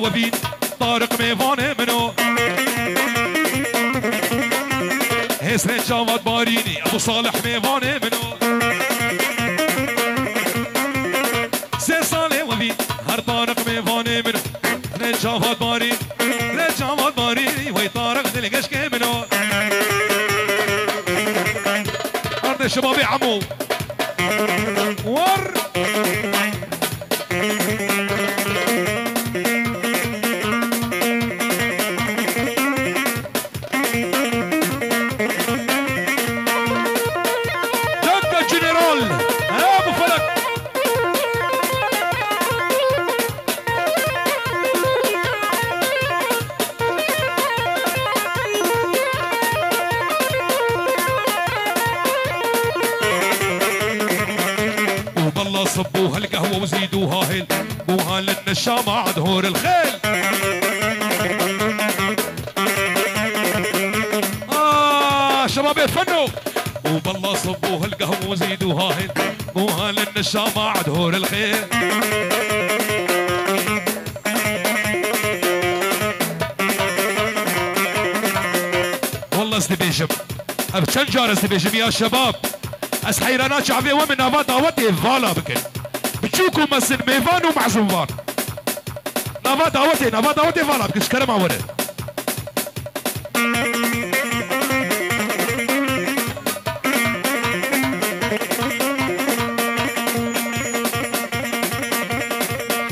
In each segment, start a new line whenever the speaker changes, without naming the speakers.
وبين طارق ميفان منو حسن جواد باريني ابو صالح ميفان منو سه ساله وبين هر طارق ميفان منو جواد بارين جواد باريني وي طارق دلقش منو ارض الشباب عمو ور دقة جنرال ابو فلك وبالله صبوها القهوة وزيدوها هيل بوها للنشامة عاد هور الخيل شباب يتفنوا وبالله صبوها القهوة وزيدوها هيل بوها للنشامة عاد هور الخيل والله استبيشم بشنجار استبيشم يا شباب از حیرانات شعبی و من نوات دعوت والا بکن بچوکو مسن میوان و معزوان نوات دعوت والا بکن شکرم آوره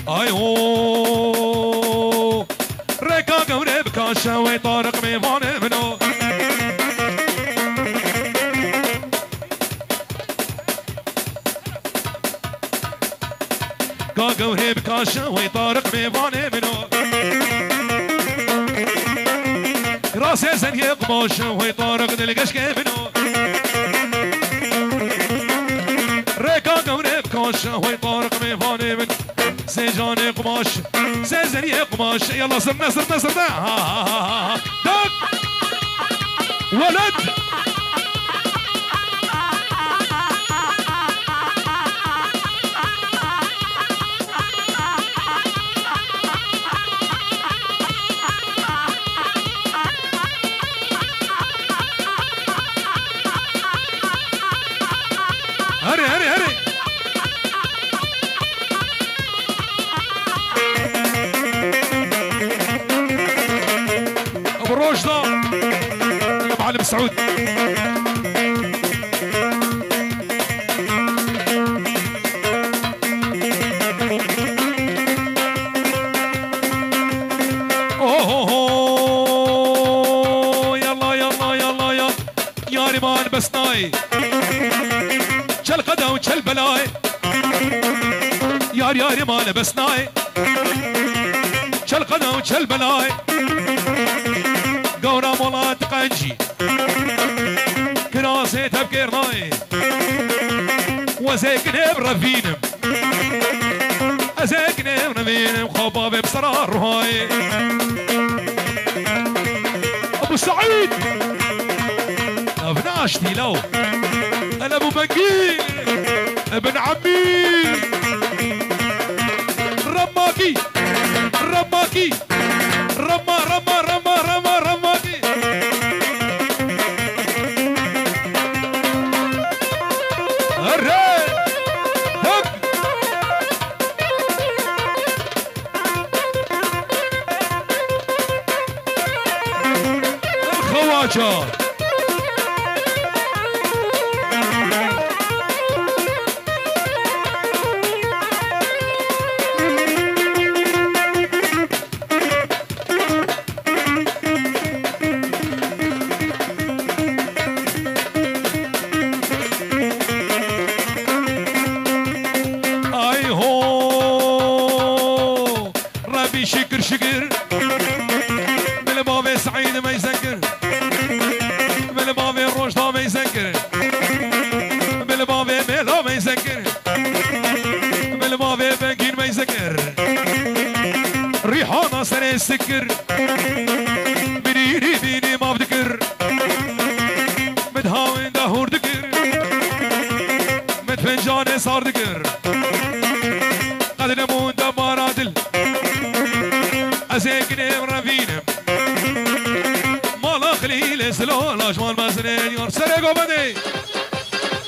آی او رکا گوره بکاشه و طارق میوان منو قوهي بكاشة ويطارق ميفاني منو راسي زن يقماش ويطارق دلقش منو ريكا قوهي بكاشة ويطارق ميفاني من سيجان يقماش سيزن يقماش يلا صرنا دق ولد هري ابو الرشدة يا معلم سعود اوه يلا يا ريمان بسناي شل قدا وشل بلاي يا ريمان بسناي شل قدا وشل بلاي قورا مولات قنجي كراسي تبكير ناي وزيكني برفينم ازيكني برفينم خبابي بصرار هاي ابو سعيد ابناشتي لو انا ابو بنقيل ابن عمي رماكي رماكي رماكي هري هب الخواجة شكر من بابي سعيد ما يسكر من بابي رشدة ما يسكر من بابي ميلا ما يسكر من بابي بنكين ما يسكر ريحانة سنة يسكر بنيني بيني ما بذكر متهاون دهور ذكر متفنجاني صار ذكر قد نمون دمارات أزيكني مرافينم مالا خليل سلول أجمال مزنين يور سرقو بدي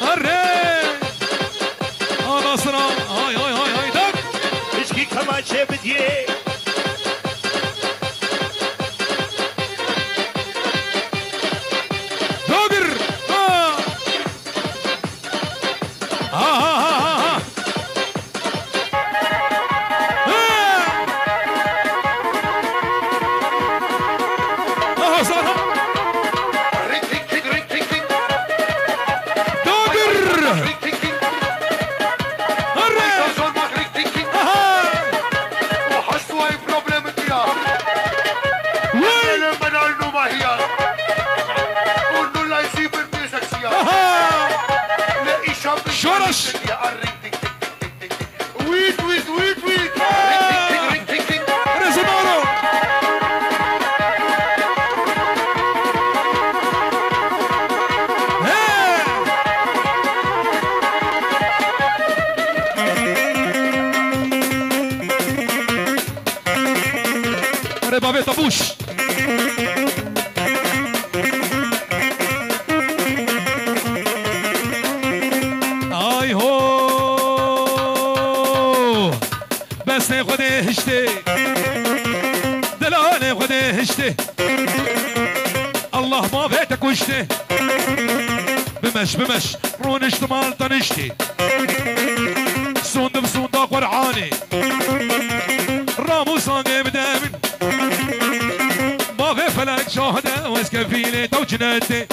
هري أنا صرا هاي هاي هاي هاي دك
اشكي كمان شي بديه
دوغر شورش
ويت ويت ويت ويت
رزمارو أري بابي طبوش خده هشته دلانه خده هشته الله ما بيتك وشته بمش رونشت مال طنشتي سوند بسوند قرعاني رامو سانجي بدامن ما في فلك شاهده واسكفيني توجنتي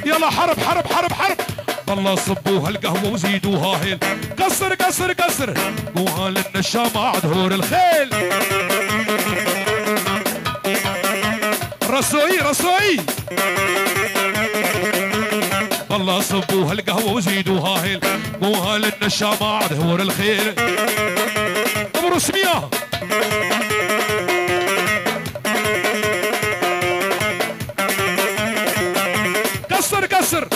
يلا حرب حرب حرب حرب والله صبوها القهوة وزيدوها هيل كسر كسر كسر قوها للنشام عدهور الخيل رسوي رسوي والله صبوها القهوة وزيدوها هيل قوها للنشام عدهور الخيل ابو رسمية كسر كسر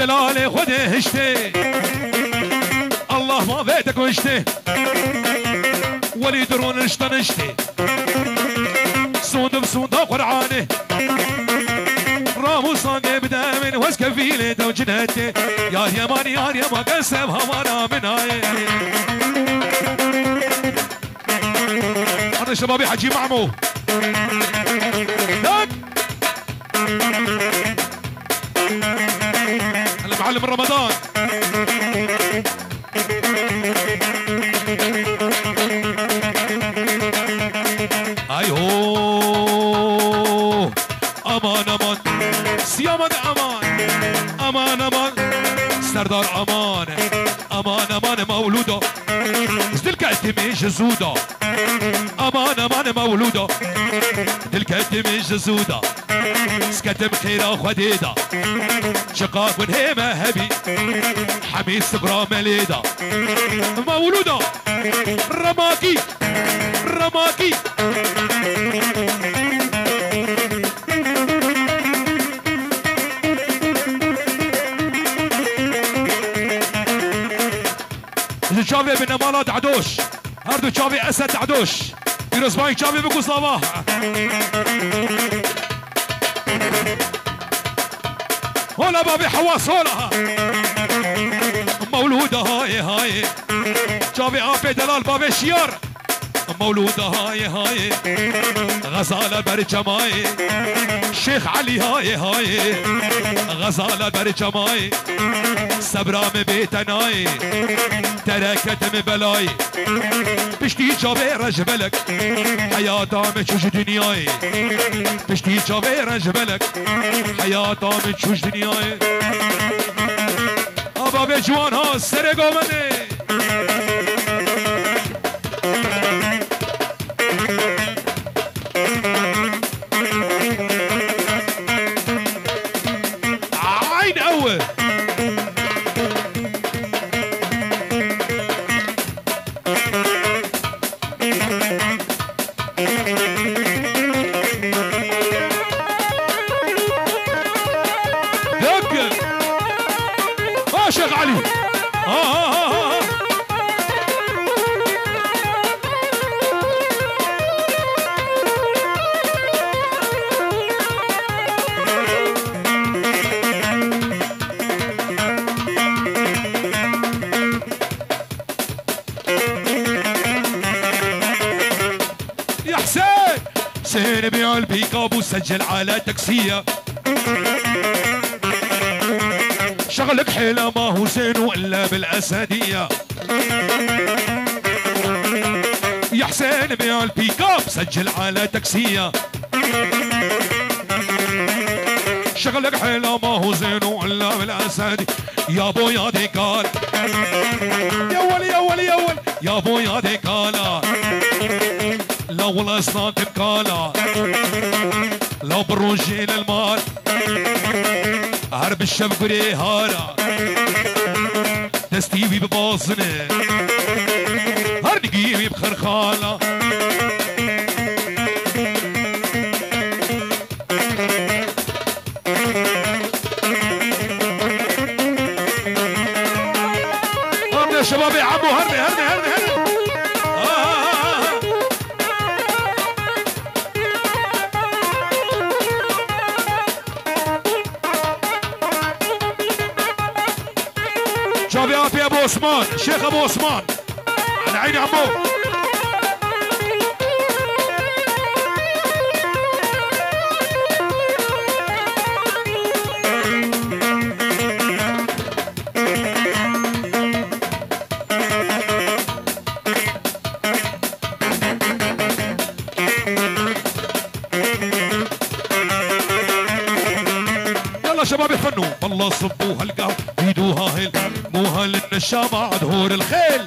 دلالي خده هشتي الله ما بيتك وشتي ولي درون اشتنشتي سوند بسوند قرعاني رامو صاقي بدامن واسكفيلي توجنهتي يا اليمان يا اليمان قسم همانا من هاي هذا شبابي حجي معمو دك المعلم رمضان ايوه امان امان سيامد امان امان امان سردار امان امان امان مولوده دلك اتميش زوده امان امان مولوده دلك اتميش زوده سكتم خيرا خديده شقاق ونهيمه هبي حميد صبرا مليده مولوده رماكي رماكي شافي بن امالات عدوش هردو شافي اسد عدوش فيروز باي شافي بكو صباح هلا بابي حواس هلا مولودة هاي هاي شافي عافي دلال بابي شيار مولودة هاي هاي غزالة برجماي شيخ علي هاي هاي غزالة برجماي سبرام بيتناي تركت بلاي بشتي جابي رجبلك حياتا مشوش دنياي بشتي جابي رجبلك حياتا مشوش دنياي ابا جوان ها سرقو مني عين اول شيخ علي يا حسين حسين بيع البيك اب وسجل على تاكسيه شغلك حيلة ما هو زين وإلا بالأسدية يا حسين بيع البيك اب سجل على تاكسية شغلك حيلة ما هو زين وإلا بالأسدية يا بو يا ديكال يا ولي يا ولي يا ولي يا بو يا ديكالا لو والله صنعت بكالا لو بالرجيل المال هرب الشبكري هارا دستيبي بباصنة هرنقيبي بخرخالة هرني يا شباب يا عمو هرني هرني هرني هرني شباب يا ابو عثمان شيخ ابو عثمان على عيني عمو يلا شباب يفنوا والله صبوا هالقهوه يدوها هيل موها للنشامة عدهور الخيل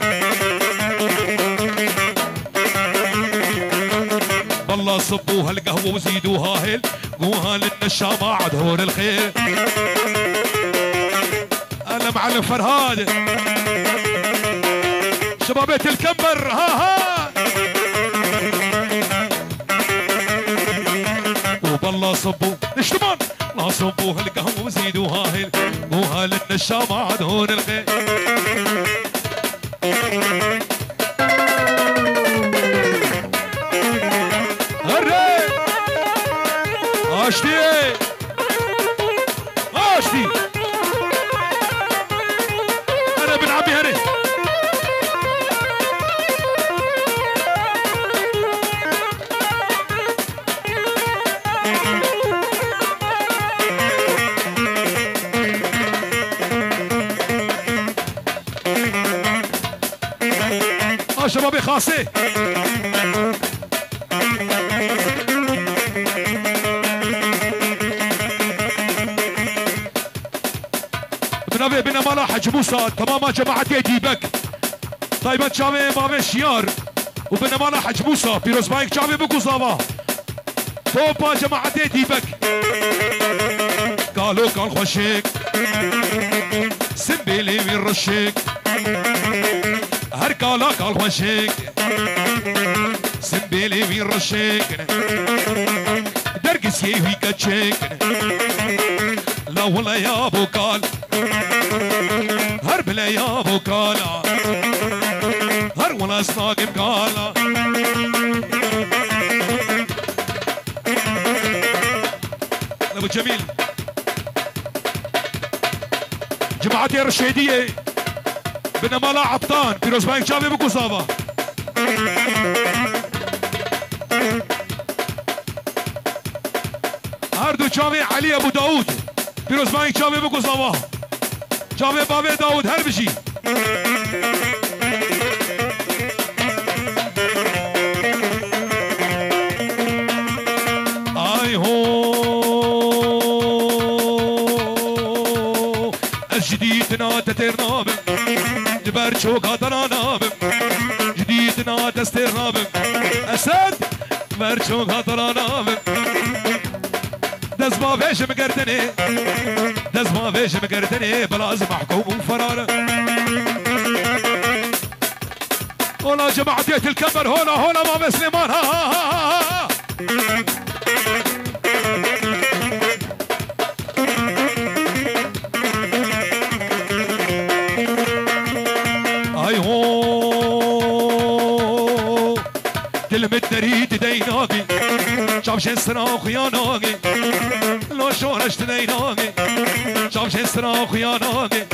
والله صبوا هالقهوه وزيدوها هيل موها للنشامة عدهور الخيل انا معلم فرهاد شبابيت الكمبر ها وبالله صبوا اشتمان لا صبوا هالقهوه وزيدوها هيل موها للنشامة عدهور الخيل هري اشتي اشتي انا ابن عمي هري شبابي خاصي بنبي بنا مالا حج موسى تماما جماعة يديبك طيبة شامي مامي شيار وبنا مالا حج موسى بيروز بايك شامي بكو صابا توبا جماعة يديبك قالوا قال خوشيك سنبيلي من رشيك هركالا قال خوشيك سنبيلي من رشيك درقس يهوي كتشيك لا والله يا ابو قال هرب لا يا ابو قالا هر ولا صاقم قالا ابو جميل جماعتي الرشيديه بنا مالا عبطان بيروز بايك شابي بكو صابا هردو شامي علي ابو داود بيروز بايك شابي بكو صابا شابي بابي داود هر بشي اي هو الجديد تترناب نبرشو قدراناب جديد تسترناب اسد برشو قدراناب دز ما فيش مقردني دز ما فيش مقردني بلازم محكوم وفرار هنا جماعة بيت الكبر هنا ماما سليمان ها اي هو كلمة دريد ديناقي شاف شن صراخ يا ناقي لو شورشت ديناقي شاف شن صراخ يا ناقي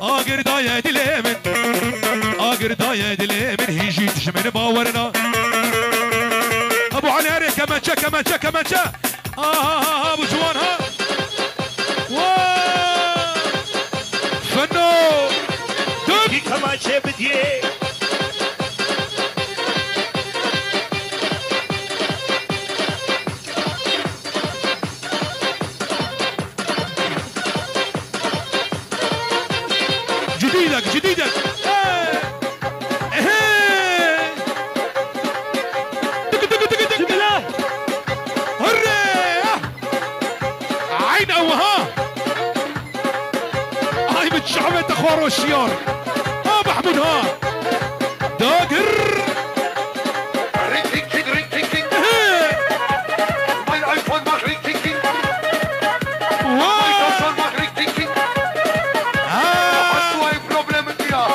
اقر داية دليمن اقر داية دليمن هيجي تشمن باورنا ابو علي كمانشا ابو جوان ها فنو
کی کمانچه بدیه
جديدك عين اوها هاي متشعبة اخوار والشيار ها محمود ها داقر
Mein iPhone macht Ring-Ting-Ting. Hast du ein Problem mit mir?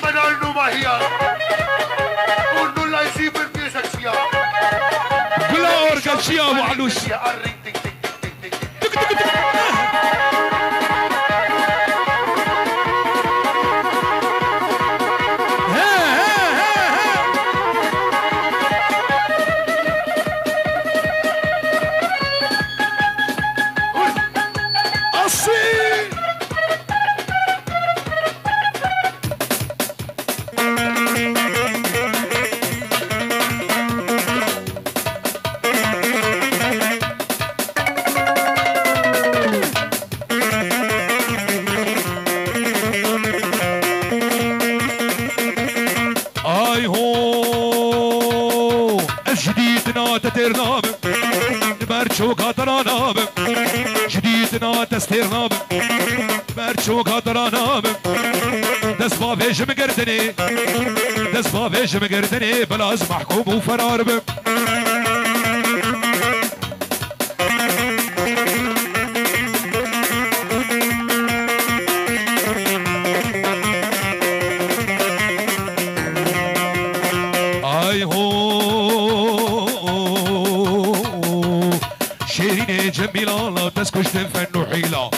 Meine Nummer hier. Und 07464.
بلا اورجان شيا ابو علوش تترناب مرچوک هاتراناب جديدنا تسترناب مرچوک هاتراناب دست با ویش مگردنی دست با ویش مگردنی بلاز محکوم و فرار بم آی هو شيرين جميلة لا تسكش فن وحيلة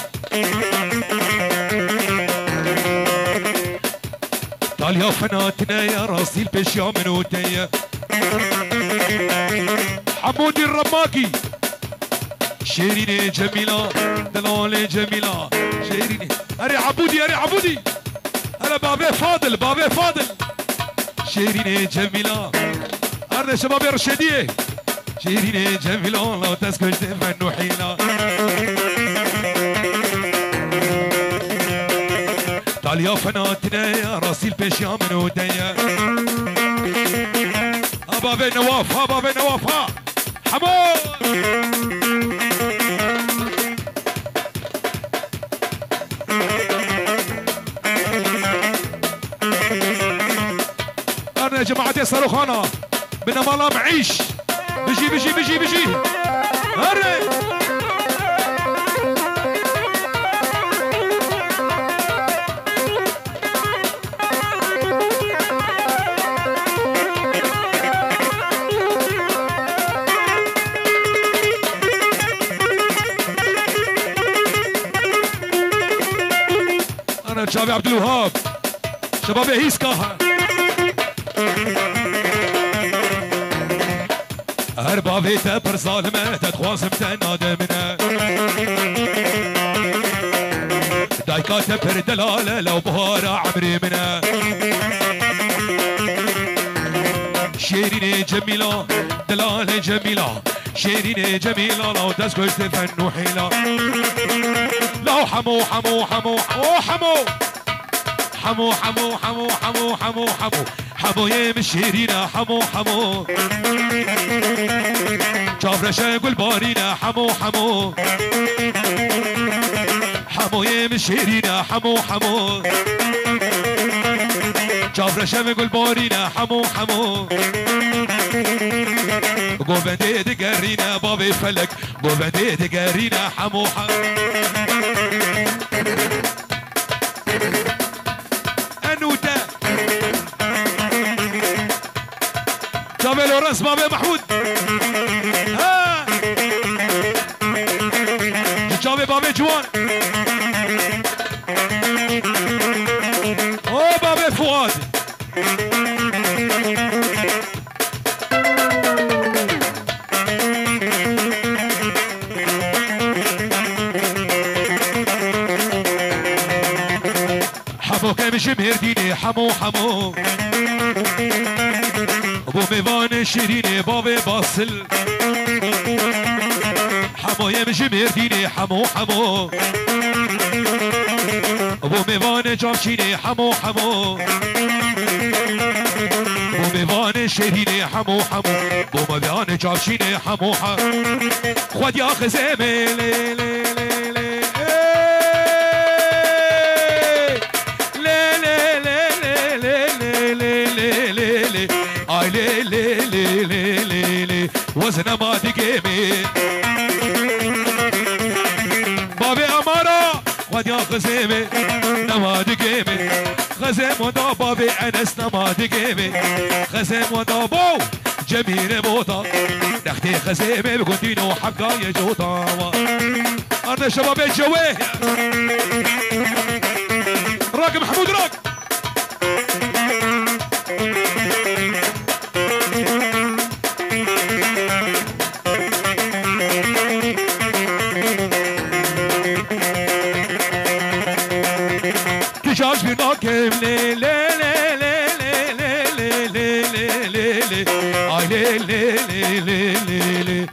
طال يا فناتنا يا راسي البشيا من ودية حمودي الرماكي شيرين جميلة دلال جميلة شيرين أري عبودي أنا بابي فاضل شيرين جميلة أرد شباب رشدية شيرين جميلة لا تسكت فن وحيلة طال يا فناتنا يا راسي البشيا من ودية بابي نواف ها حمود أنا يا جماعة صاروخانا من مالا معيش بيجي هري أنا شباب عبد الوهاب شباب هيسكا هربابي تبر ظالمة تتخواصم تنادمنا دايكا تبر دلالة لو بهارة عمري منا شيرين جميلة دلالة جميلة شيرين جميلة لو تسكت فن وحيلة لو حمو حموية مشيرينا حمو حمو جابرشة قول بارينا حمو حمو حموية مشيرينا حمو حمو جابرشة قول بارينا حمو حمو قوبندي دقارينا بابي فلك قوبندي دقارينا حمو حمو انوتا جابي لورنس بابي محمود ها جابي بابي جوان او بابي فؤاد حمو كمش مهرديني حمو حمو ابو ميوان شيريني بابي باصل حمو يمشي مهرديني حمو حمو ابو ميوان جامشيني حمو حمو ابو ميوان شيريني حمو حمو ابو ميوان جامشيني حمو حمو خود يا خزيمي لي لي لي لي اي لي لي لي لي لي لي وزن ما تقيمي بابي امارة خد يا خزيمي نما تقيمي خزيم ودا بابي انس نما تقيمي خزيم ودا بو جميل موتا نختي خزيمي بكونتينو حقا يجوطا ارض شباب الجويه راك محمود راك تجاج بناكم لي لي لي لي لي لي لي لي لي اي لي لي لي لي لي لي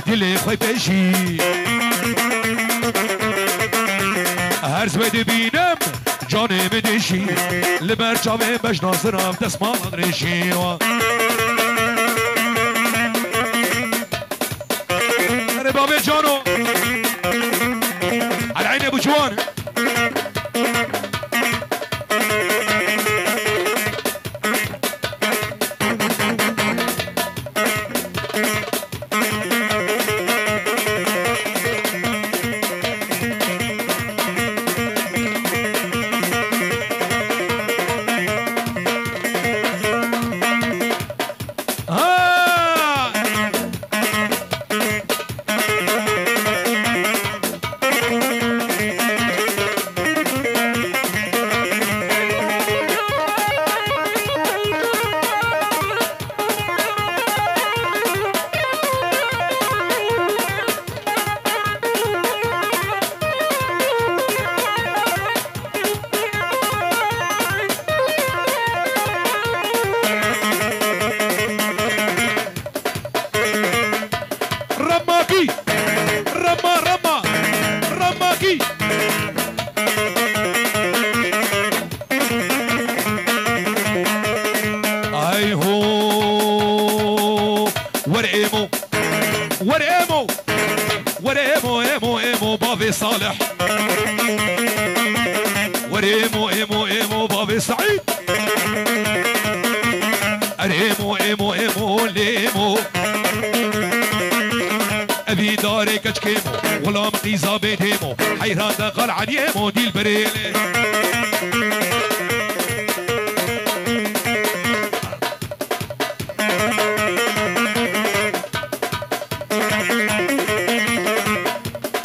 دلي خوي بشي هر زبد بينم جاني بدشي لبرجامي باش ناصرم تسمع رشي بابي جانو على عيني ابو جوان صالح وريمو ايمو ايمو بابي سعيد ريمو ايمو ايمو ليمو ابي داري كشكيمو غلام قيزا بيتيمو حيران دقل عن يمو دي البريلي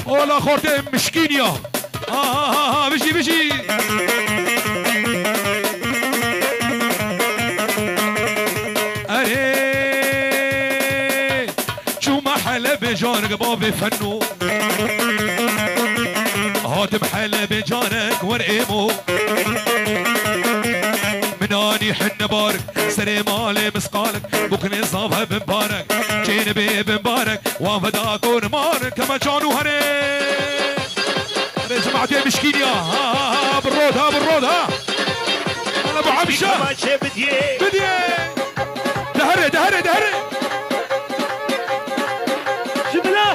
ولا خورتين مشكين يا بشي بشي اري شو محل بجارك بابي فنو هات محل بجارك ورقيمو مناني حن بارك سري مالي مسقالك بكني صابها بمبارك جينبي بمبارك وافداك ونمارك كما جانو هني جماعتي مشكين يا ها بالرود ها بالرود ها ابو عمشه
كماشة بديه
بديه دهري دهري دهري
جبله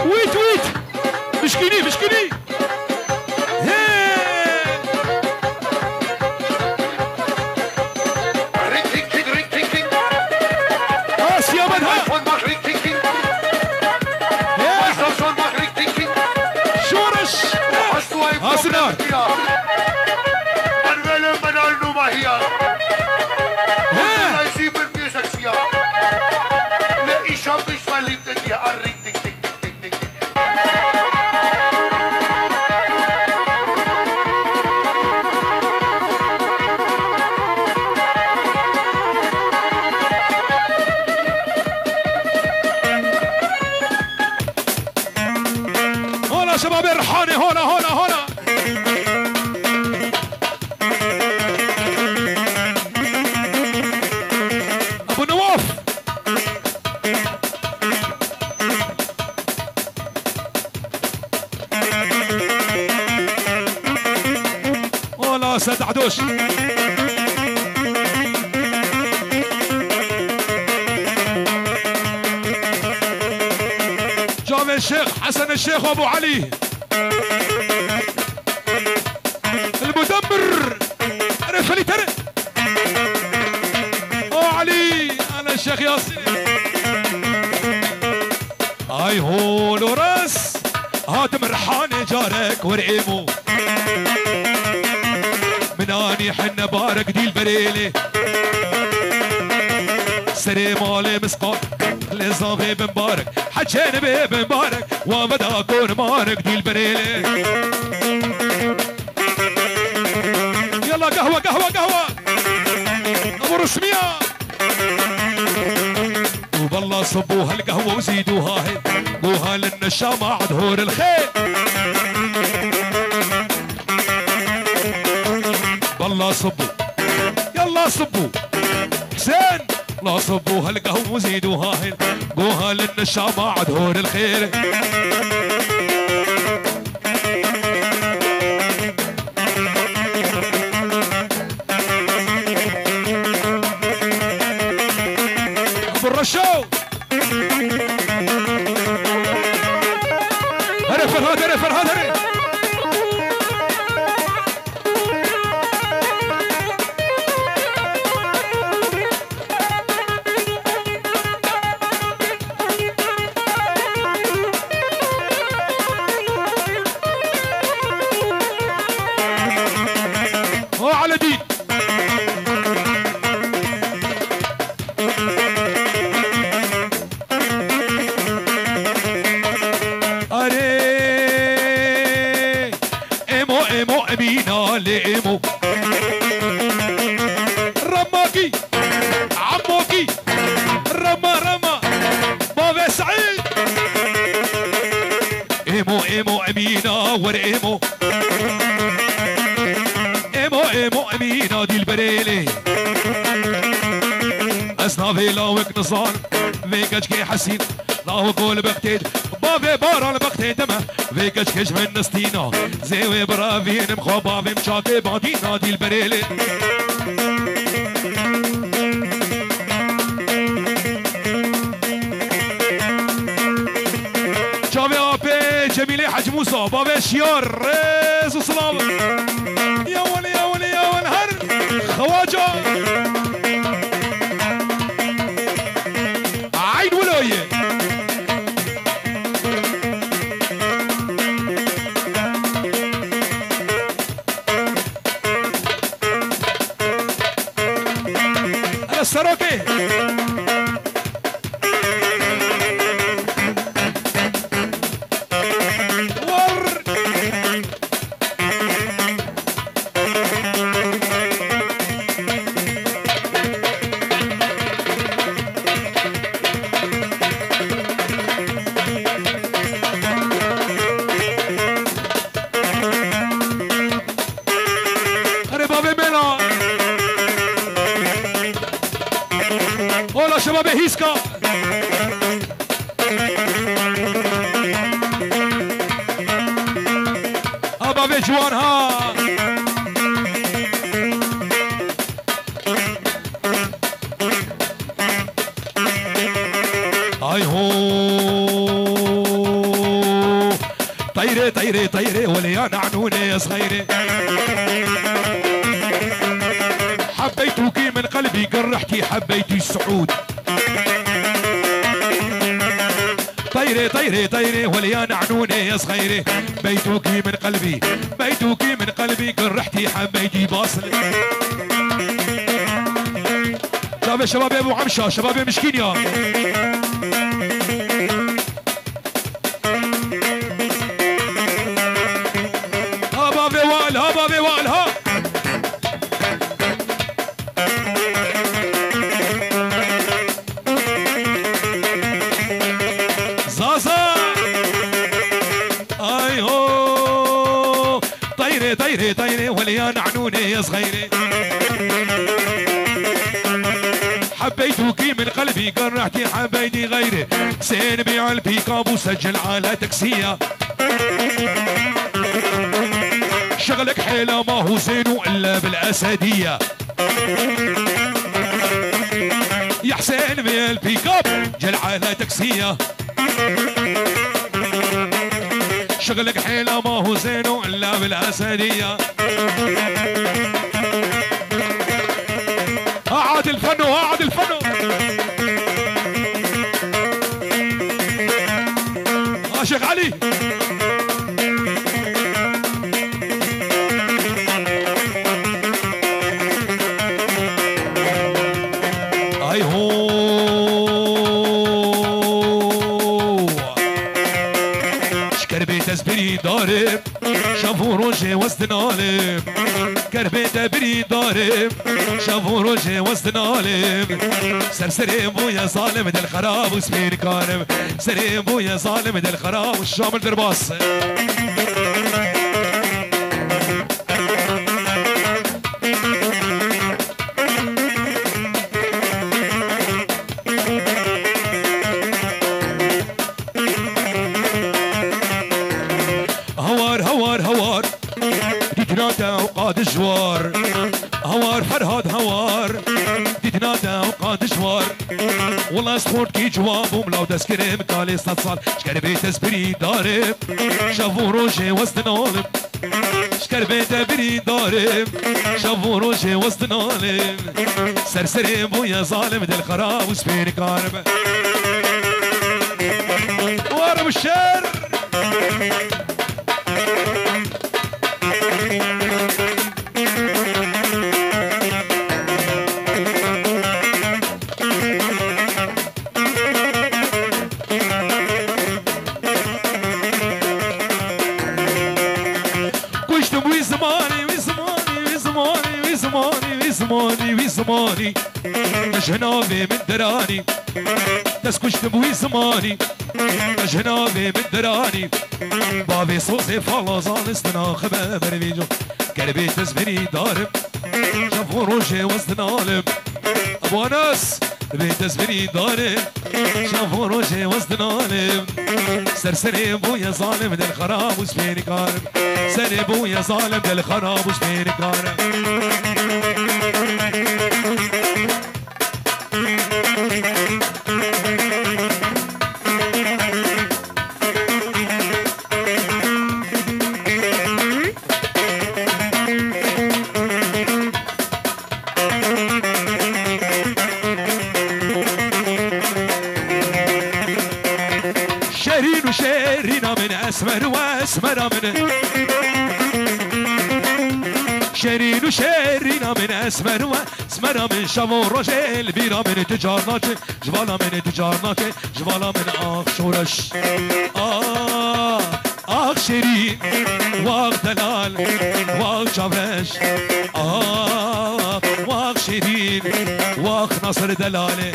ويت ويت مشكيني مشكيني اسيا بدها شورش اسنان هنا شباب الرحاني هنا هنا هنا ابو نواف ولا سيد عدوش جامع الشيخ حسن الشيخ وابو علي المدمر عرف لي ترى ابو علي انا الشيخ ياسين هاي هون وراس هاتم الرحاني جارك ورقيمو من اني حنا بارك دي البريلي سري مالي مسقط لزافي بن بارك حجين بي بن بارك وبدا اكون مارك دي البريلي يلا قهوة قهوة قهوة ابو رسمية وبالله صبوها القهوة وزيدوها هي قوها للنشامة عدهور الخيل بالله صبوا يلا صبوا حسين لا صبوها القهوة وزيدوها هي قوها للنشامة عدهور الخيل الرشاو هري فرهاد هري فرهاد هري هو على دين امينا لإمو رماكي عموكي رما بابا سعيد ايمو امينا ورقيمو ايمو امينا دي البريلي اصنافي لاوك نصان فيكاش كي حسين لاهو قول بختيد بابي بارا بختيدمه فيكاش كش من نستينا زيوي برافين مخوبا في مشاكي بادينا دي البريلي شافي ابي جميلي حج موسى بابي شيار ريز وسلام يا ولي يا ولي يا ولي هر خواجه عين ولايه السراكي ور هلا شباب هيسكا ابا جوان ها طيري طيري طيري وليان عنوني يا صغيري حبيتك من قلبي قرحتي حبيتي السعود طيري طيري طيري وليان عنوني يا صغيري بيتك من قلبي بيتك من قلبي قرحتي حبيتي باصل طب يا شباب يا ابو عمشه شباب يا مشكين يا هابا بيوال هابا بيوال ها زازا اي هو طيري طيري طيري وليان عنوني يا صغيري حبيتك من قلبي قرحتي حبيتي غيري حسين بيع البيكاب وسجل على تاكسيه شغلك حيله ما هو زين الا بالاسديه يا حسين بيع البيكاب جل على تاكسيه شغلك حيله ما هو زين الا بالاسديه عاد الفن وعاد الفن شيخ علي اي هو شكربي تزبري ضارب شافوا روجي وسط نالم كربيت بري ضارب شافوا روجي وسط نالم سرسري بويا ظالم دل خراب وسمين كارم سري بويا ظالم دل خراب والشامل درباص هوار هوار هوار تتنادى وقاد جوار هوار فرهاد هوار تتنادى وقاد جوار والله سخوت كي جواب وملاو دسكري مكالي ستصال شكر بيت اسبري ضارب شافوا روجي وسط نالم شكر بيت بري ضارب شافوا روجي وسط نالم سرسري بويا ظالم دل خراب وسبين كارب وارب الشر زماني مجهنابي من دراني تسكش تبوي زماني مجهنابي من دراني بابي صوصي فالازان استناخب بربيجو قلبي تزبري دارب شافوا روجي وسط نالم ابو انس بيت تزبري دارب شافوا روجي وسط نالم سرسري بويا ظالم دل خراب وسبيني كارب سري بويا ظالم دل خراب وسبيني كارب شيرين وشيرين من اسمر واسمر من شيرين وشيرين من اسمر واسمر من شافوا رجل بيرا من تجارناك جوالا من تجارناك جوالا من اخ شورش اخ شيرين واخ دلال واخ جابرش واخ شيرين واخ نصر دلاله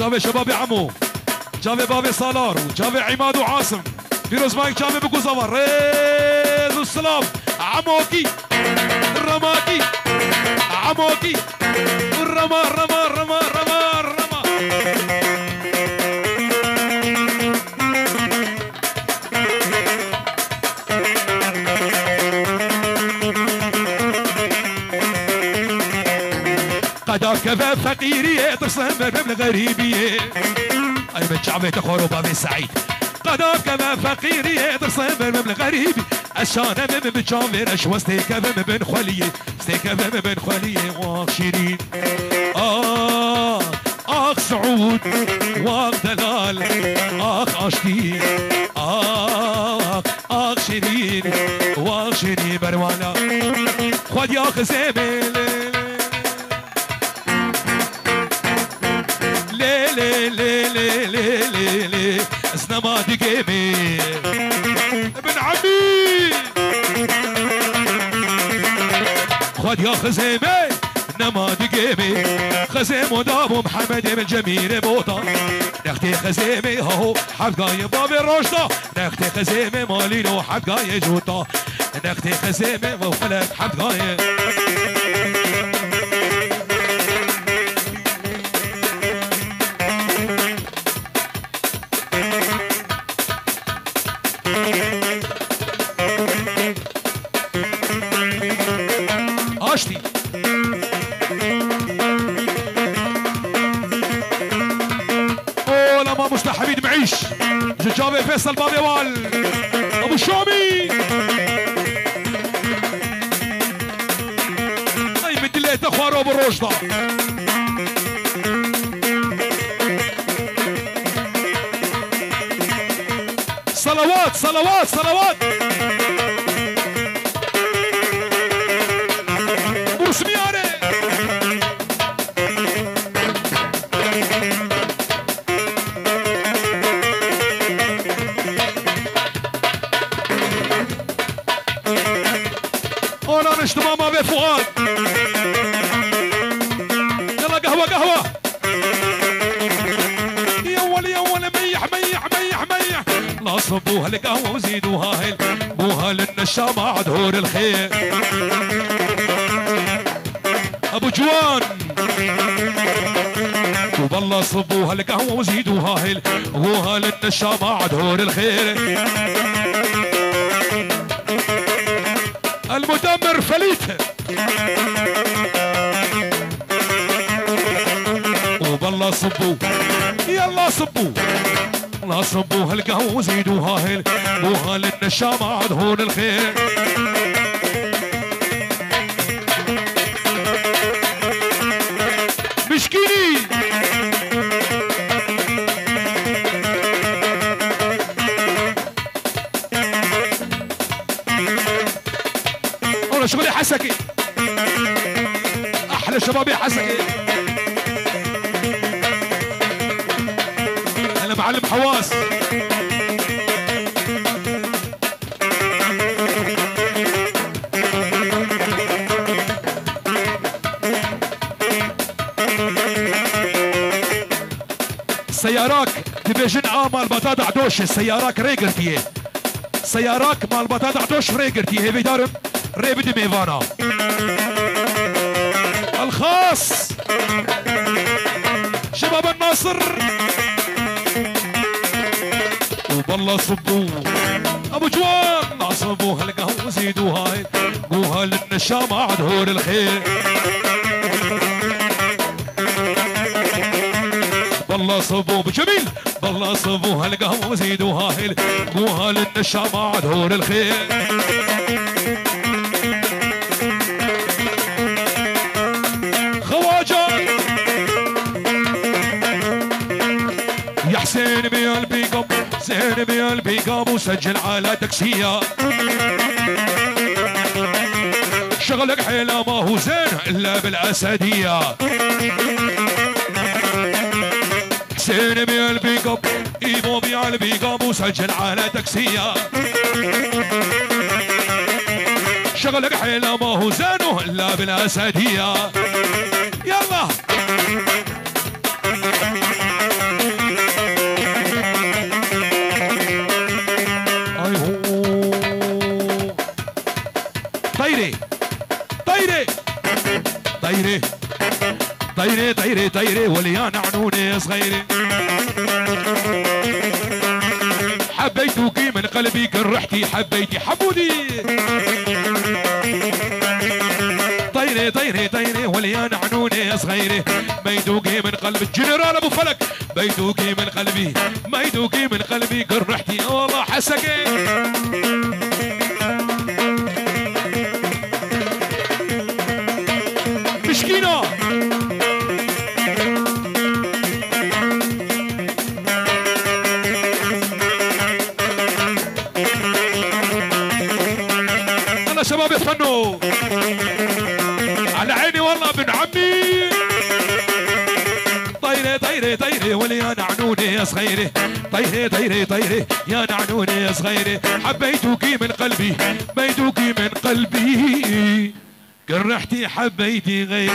جابي شبابي عمو جابي بابي سالار وجابي عماد وعاصم فيروز مايك جابي بكو زفر ريز والسلام عموكي الرماكي عموكي والرما الرما الرما الرما الرما قدافي كذا فقيري ترسم بالغريبية أي من شعبي تخرب بي سعيد قدام كذا فقيري ترسم بالغريبي الشانة من بتشامر أشوى ستيكا من بن خلية ستيكا من بن خلية واخ آخ سعود واخ دلال آخ أشتي آخ شيرين واخ شيرين بروانا خد يا خزيمي لي اسنما دقيمي ابن عمي خد يا خزيمي نما دقيمي خزيم ودابو محمد من جميل بوطا نختي خزيمي هو حقاي بابي الرشدة نختي خزيمي مالينو حقاي جوطا نختي خزيمي وفلك حقاي اشتي اوه لما مصطفى حميد معيش جابي فيصل بابي وال ابو الشامي اي مدليت اخوانه ابو الرشدة صلوات صلوات صلوات سميانة أنا نشتمى ما بفؤاد يلا قهوة قهوة يول ميح ميح ميح ميح لا صبوها القهوة وزيدوها هيل بوها للنشامة عدهور الخير ابو جوان وبالله صبوها القهوه وزيدوها هيل وها للنشامه عدهور الخير المدمر فليت وبالله صبوا يلا صبوا لا صبوها القهوه وزيدوها هيل وها للنشامه عدهور الخير مشكيني انا شغلي حسكي احلى شبابي حسكي انا معلم حواس سياراك دبيجن مال بطاطا عدوش سياراك ريجرتيه سياراك مال بطاطا عدوش ريجرتيه هي بيدارم ريبد ميفانا الخاص شباب الناصر وبالله صبوا ابو جوان صبوها القهوه وزيدوها قوها للنشامه عدهور الخير بالله صبوا بجميل بالله صبوها القهوه وزيدوها قوها للنشامه عدهور الخير خواجه يا حسين بيال بيقب زين بيال بيقب وسجل على تاكسيه شغلك حيله ما هو زين الا بالاسديه حسين بيال بيقب ايمو بيال بيقب وسجل على تاكسيه شغلك حيله ما هو زين الا بالاسديه يلا طيري طيري طيري طيري طيري طيري وليان عنوني صغيري حبيتك من قلبي كرحتي حبيتي حمودي طيري طيري طيري وليان عنوني صغيري ميدوقي من قلبي الجنرال ابو فلك ميدوقي من قلبي ميدوقي من قلبي قرحتي والله حسقي مسكينه انا شباب يفنوا على عيني والله ابن عمي طيري طيري طيري ولي يا نعنوني يا صغيري طيري طيري طيري يا نعنوني يا صغيري حبيتوكي من قلبي بيتوكي من قلبي جرحتي حبيتي غيري